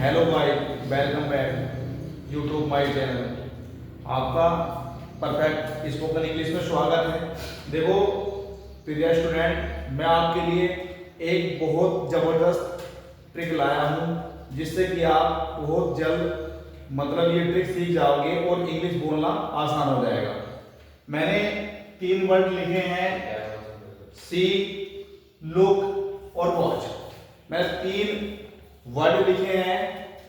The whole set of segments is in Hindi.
हेलो भाई, welcome back YouTube my channel. आपका परफेक्ट स्पोकन इंग्लिश में स्वागत है। देखो प्रिय स्टूडेंट, मैं आपके लिए एक बहुत ज़बरदस्त ट्रिक लाया हूँ जिससे कि आप बहुत जल्द मतलब ये ट्रिक सीख जाओगे और इंग्लिश बोलना आसान हो जाएगा। मैंने 3 वर्ड लिखे हैं, सी, लुक और वॉच। मैंने 3 वर्ड लिखे हैं,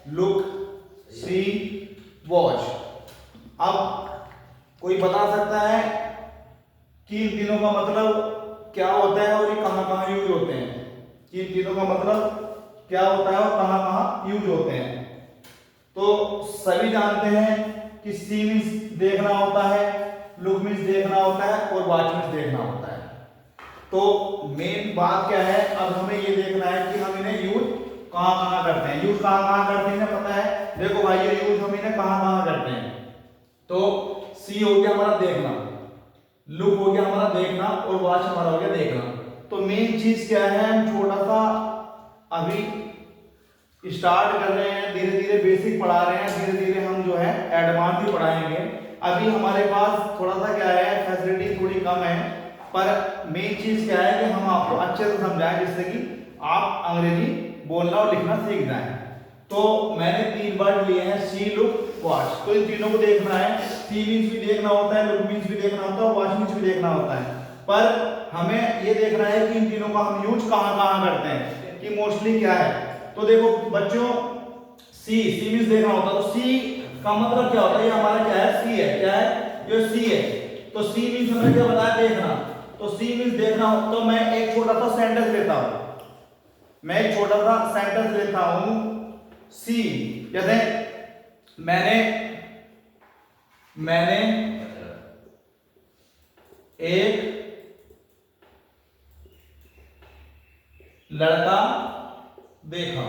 लुक, सी, वॉच। अब कोई बता सकता है कि इन तीनों का मतलब क्या होता है और ये कहाँ कहाँ यूज होते हैं? कि इन तीनों का मतलब क्या होता है और कहाँ कहाँ यूज होते हैं? तो सभी जानते हैं कि सी मीन्स देखना होता है, लुक मीन्स देखना होता है और वॉच मीन्स देखना होता है। तो मेन बात क्या है, अब हमें ये देखना है कि हम इन्हें यूज कहाँ कहाँ करते हैं। यूज कहाँ कहाँ करते हैं पता है? देखो भाई, ये यूज हम इन्हें कहाँ कहाँ करते हैं। तो सी हो गया हमारा देखना, लुक हो गया हमारा देखना और वॉच हमारा हो गया देखना। तो मेन चीज क्या है, हम छोटा सा अभी स्टार्ट कर रहे हैं, धीरे धीरे बेसिक पढ़ा रहे हैं, धीरे धीरे हम जो है एडवांस भी पढ़ाएंगे। अभी हमारे पास थोड़ा सा क्या है, फैसिलिटी थोड़ी कम है, पर मेन चीज क्या है कि हम आपको अच्छे से समझाएं जिससे कि आप अंग्रेजी बोलना और लिखना सीख जाएं। तो मैंने 3 वर्ड लिए हैं, सी, लुक, वॉच। तो इन तीनों को देखना है। सी मीन्स भी देखना होता है, लुक मीन्स भी देखना होता है और वॉच मीन्स भी देखना होता है। पर हमें ये देखना है कि इन तीनों का हम यूज कहाँ कहाँ करते हैं, कि मोस्टली क्या है। तो देखो बच्चों, सी मीन्स देखना होता है। तो सी का मतलब क्या होता है? ये हमारा क्या है, सी है। क्या है? ये सी है। तो सी मीन्स हमें क्या बताया? देखना। तो सी मीन्स देखना हो तो मैं एक छोटा सा सेंटेंस लेता हूं, मैं एक छोटा सा सेंटेंस लेता हूं। सी जैसे मैंने एक लड़का देखा।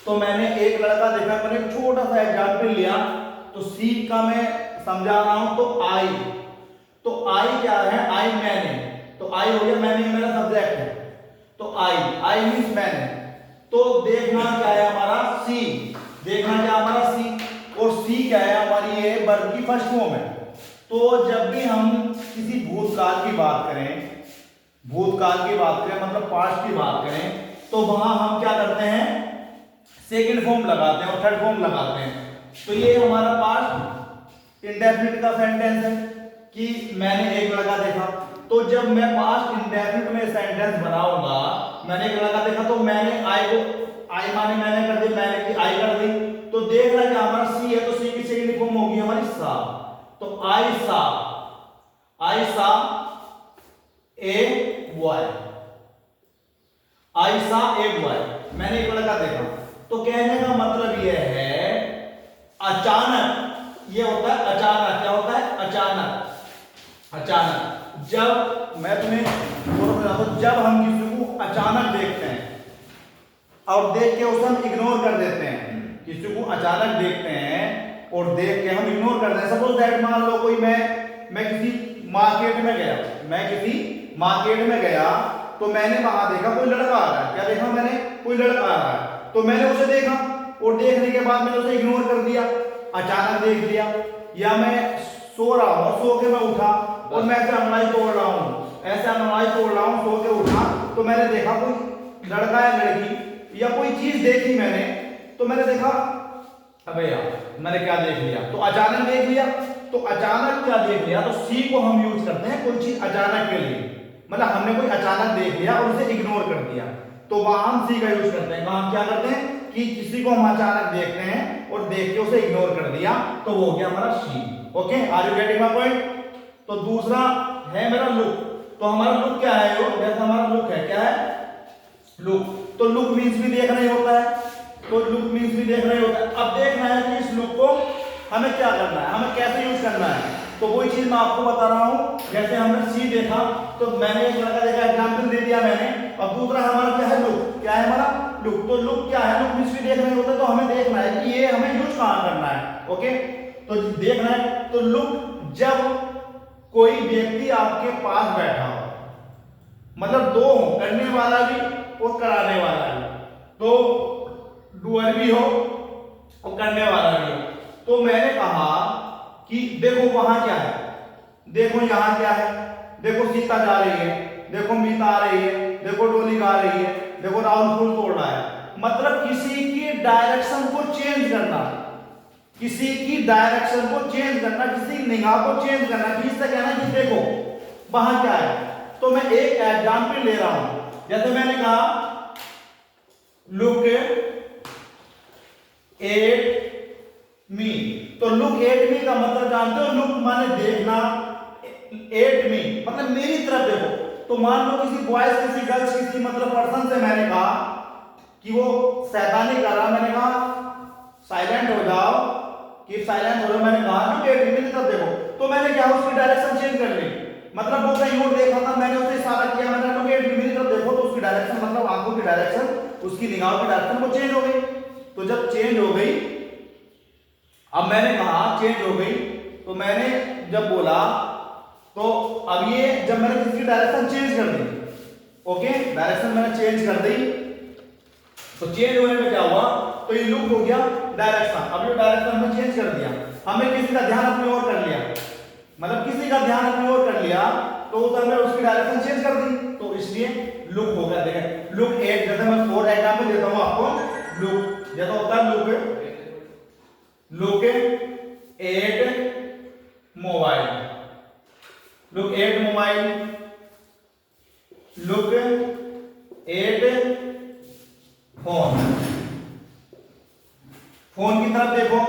तो मैंने एक लड़का देखा, मैंने एक छोटा सा एग्जाम्पल लिया। तो सी का मैं समझा रहा हूं। तो आई, तो आई क्या है? आई मैंने। तो आई हो गया, मैंने मेरा सब्जेक्ट है। तो आई मीन्स मैंने। तो देखना क्या है हमारा? सी। देखना क्या हमारा? सी। और सी क्या है हमारी? ये वर्ब की फर्स्ट फॉर्म है। तो जब भी हम किसी भूतकाल की बात करें, मतलब पास्ट की बात करें, तो वहां हम क्या करते हैं? सेकंड फॉर्म लगाते हैं और थर्ड फॉर्म लगाते हैं। तो ये हमारा पास्ट इंडेफिनिट का सेंटेंस है कि मैंने एक लड़का देखा। तो जब मैं पास्ट इंडेफिनिट में सेंटेंस बनाऊंगा, मैंने एक लड़का देखा, तो मैंने आई को, आई माने मैंने कर दी, मैंने की आई कर दी। तो देख रहा है कि हमारा सी है, तो सी की सेकंड फॉर्म होगी हमारी सा। तो आई सा ए बॉय, आई सा ए बॉय। मैंने एक लड़का देखा। तो कहने का मतलब यह है अचानक, ये होता है अचानक। क्या होता है? अचानक। जब मैं तुम्हें जब हम किसी को अचानक देखते हैं और देख के उसे हम इग्नोर कर देते हैं, किसी को अचानक देखते हैं और देख के हम इग्नोर कर देते हैं। सपोज दैट, मान लो कोई मैं किसी मार्केट में गया, तो मैंने वहां देखा कोई लड़का आ रहा है। क्या देखा मैंने? कोई लड़का आ रहा है। तो मैंने उसे देखा और देखने के बाद मैंने उसे इग्नोर कर दिया, अचानक देख लिया। या मैं सो रहा हूं और सो के मैं उठा और मैं ऐसे अंगड़ाई तोड़ रहा हूं, सो के उठा, तो मैंने देखा कोई लड़का या लड़की या कोई चीज देखी मैंने। तो मैंने देखा, अबे यार मैंने क्या देख लिया? तो अचानक देख लिया। तो अचानक क्या देख लिया? तो सी को हम यूज करते हैं कोई चीज अचानक के लिए, मतलब हमने कोई अचानक देख लिया और उसे इग्नोर कर दिया, तो वहां हम सी का यूज करते हैं। कहां क्या करते हैं कि किसी को हम अचानक देखते हैं और देख के उसे इग्नोर कर दिया, तो वो हो गया हमारा सी। Okay, are you getting my point? तो दूसरा है मेरा लुक। तो हमारा लुक क्या है? जैसा हमारा लुक है, क्या है? लुक। तो लुक मीन्स भी देखना ही होता है। अब देखना है कि इस लुक को हमें क्या करना है, हमें कैसे यूज करना है। तो वही चीज मैं आपको बता रहा हूं। जैसे हमने सी देखा, तो मैंने एक लड़का देखा, एग्जांपल दे दिया मैंने। अब दूसरा हमारा क्या है? लुक। क्या है हमारा? लुक। तो लुक क्या है? लुक मीन्स भी देखना ही होता है। तो हमें देखना है कि ये हमें यूज कहां करना है। ओके, तो देखना है। तो लुक जब कोई व्यक्ति आपके पास बैठा हो, मतलब दो हो, करने वाला भी और कराने वाला भी, तो डूअर रिसीवर भी हो और करने वाला भी हो। तो मैंने कहा कि देखो वहां क्या है, देखो यहां क्या है, देखो सीता जा रही है, देखो मीता आ रही है, देखो डोली गा रही है, देखो राहुल फूल तोड़ रहा है। मतलब किसी की डायरेक्शन को चेंज करना, किसी की डायरेक्शन को चेंज करना, किसी की निगाह को चेंज करना, किसी से कहना कि देखो वहां क्या है। तो मैं एक एग्जांपल ले रहा हूं, जैसे मैंने कहा लुक एट मी, तो लुक एट मी का मतलब जानते हो, लुक माने देखना, एट मी मतलब मेरी तरफ देखो। तो मान लो किसी बॉयज, किसी गर्ल्स, किसी मतलब पर्सन से मैंने कहा कि वो शैतानी कर रहा, मैंने कहा साइलेंट हो जाओ, कि साइलेंट हो जाओ, मैंने कहा लुक एट मी, मेरी तरफ देखो। तो मैंने क्या उसकी डायरेक्शन चेंज कर ली, मतलब वो कहीं और देख रहा था, मैंने उसे इशारा किया, मैंने लुक एट मी, मेरी तरफ देखो, तो उसकी डायरेक्शन मतलब आंखों की डायरेक्शन, उसकी निगाहों की डायरेक्शन वो चेंज हो गई। तो जब चेंज हो गई, अब मैंने कहा चेंज हो गई, तो मैंने जब बोला, तो अब ये जब मैंने किसकी डायरेक्शन चेंज कर दी, ओके डायरेक्शन मैंने चेंज कर दी, तो चेंज होने में क्या हुआ, तो ये लुक हो गया डायरेक्शन। अब ये डायरेक्शन हमने चेंज कर दिया, हमने किसी का ध्यान अपनी ओर कर लिया, मतलब किसी का ध्यान अपनी ओर कर लिया, तो उधर में उसकी डायरेक्शन चेंज कर दी, तो इसलिए लुक हो गया। देखें लुक एट, जैसे मैं और एग्जांपल देता हूं आपको, लुक जैसा होता है look at mobile, look at mobile, look at phone, phone की तरफ देखो,